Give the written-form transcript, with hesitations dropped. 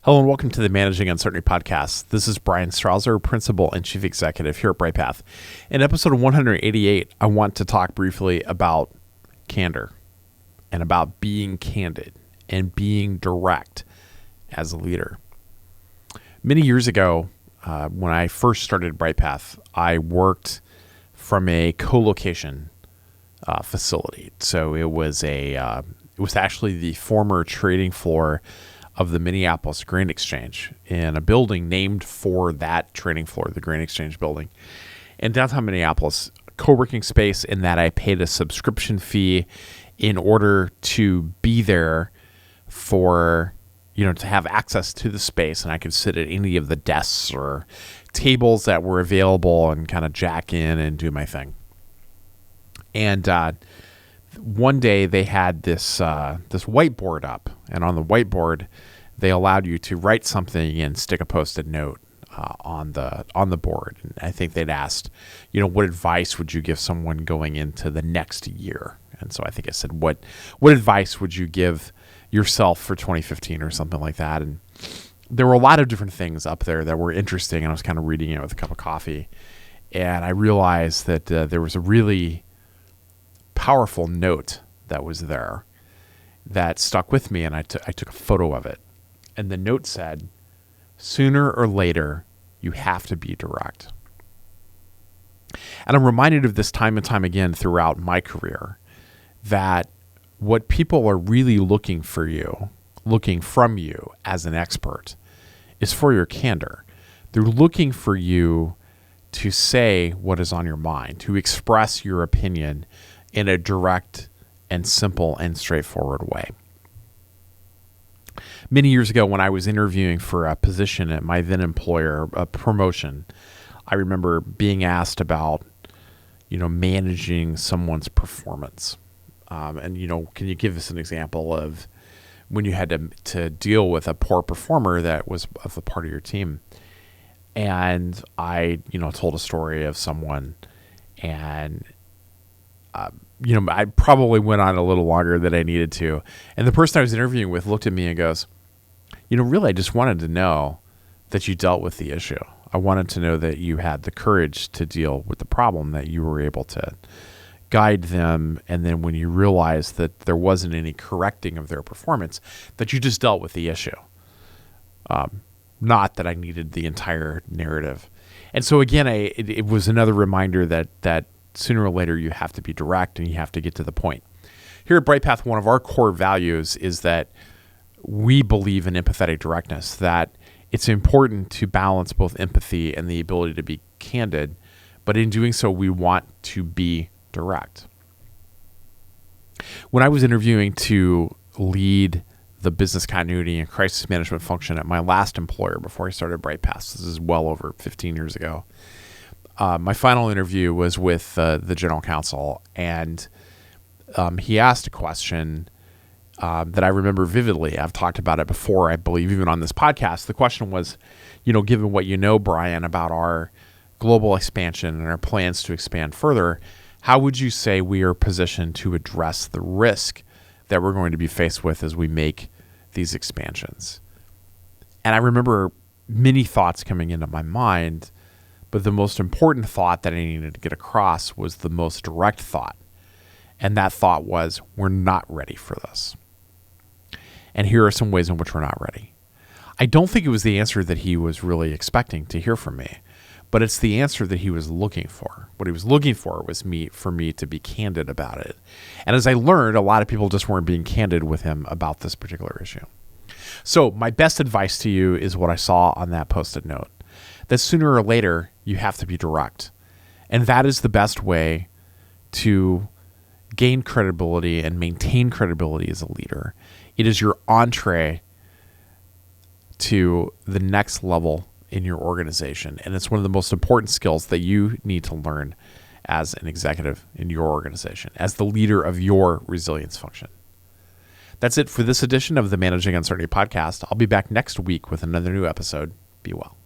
Hello and welcome to the Managing Uncertainty Podcast. This is Bryan Strawser, Principal and Chief Executive here at BrightPath. In episode 188, I want to talk briefly about candor and about being candid and being direct as a leader. Many years ago, when I first started BrightPath, I worked from a co-location facility. So it was actually the former trading floor of the Minneapolis Grain Exchange in a building named for that trading floor, the Grain Exchange building. In downtown Minneapolis, co-working space in that I paid a subscription fee in order to be there for, to have access to the space, and I could sit at any of the desks or tables that were available and kind of jack in and do my thing. And one day they had this whiteboard up, and on the whiteboard they allowed you to write something and stick a Post-it note on the board. And I think they'd asked, what advice would you give someone going into the next year? And so I think I said, what advice would you give yourself for 2015 or something like that? And there were a lot of different things up there that were interesting, and I was kind of reading it with a cup of coffee, and I realized that there was a really powerful note that was there that stuck with me, and I took a photo of it. And the note said, "Sooner or later, you have to be direct." And I'm reminded of this time and time again throughout my career, that what people are really looking from you as an expert, is for your candor. They're looking for you to say what is on your mind, to express your opinion in a direct and simple and straightforward way. Many years ago, when I was interviewing for a position at my then employer, a promotion, I remember being asked about, managing someone's performance. And can you give us an example of when you had to deal with a poor performer that was of a part of your team? And I, told a story of someone, and I probably went on a little longer than I needed to. And the person I was interviewing with looked at me and goes, really, I just wanted to know that you dealt with the issue. I wanted to know that you had the courage to deal with the problem, that you were able to guide them. And then when you realized that there wasn't any correcting of their performance, that you just dealt with the issue. Not that I needed the entire narrative. And so again, it was another reminder that sooner or later you have to be direct and you have to get to the point. Here at BrightPath, one of our core values is that we believe in empathetic directness, that it's important to balance both empathy and the ability to be candid, but in doing so, we want to be direct. When I was interviewing to lead the business continuity and crisis management function at my last employer before I started BrightPath, this is well over 15 years ago, my final interview was with the general counsel, and he asked a question that I remember vividly. I've talked about it before, I believe, even on this podcast. The question was, given what you know, Bryan, about our global expansion and our plans to expand further, how would you say we are positioned to address the risk that we're going to be faced with as we make these expansions? And I remember many thoughts coming into my mind, but the most important thought that I needed to get across was the most direct thought. And that thought was, we're not ready for this. And here are some ways in which we're not ready. I don't think it was the answer that he was really expecting to hear from me, but it's the answer that he was looking for. What he was looking for was for me to be candid about it. And as I learned, a lot of people just weren't being candid with him about this particular issue. So my best advice to you is what I saw on that Post-it note, that sooner or later, you have to be direct. And that is the best way to gain credibility and maintain credibility as a leader. It is your entree to the next level in your organization. And it's one of the most important skills that you need to learn as an executive in your organization, as the leader of your resilience function. That's it for this edition of the Managing Uncertainty Podcast. I'll be back next week with another new episode. Be well.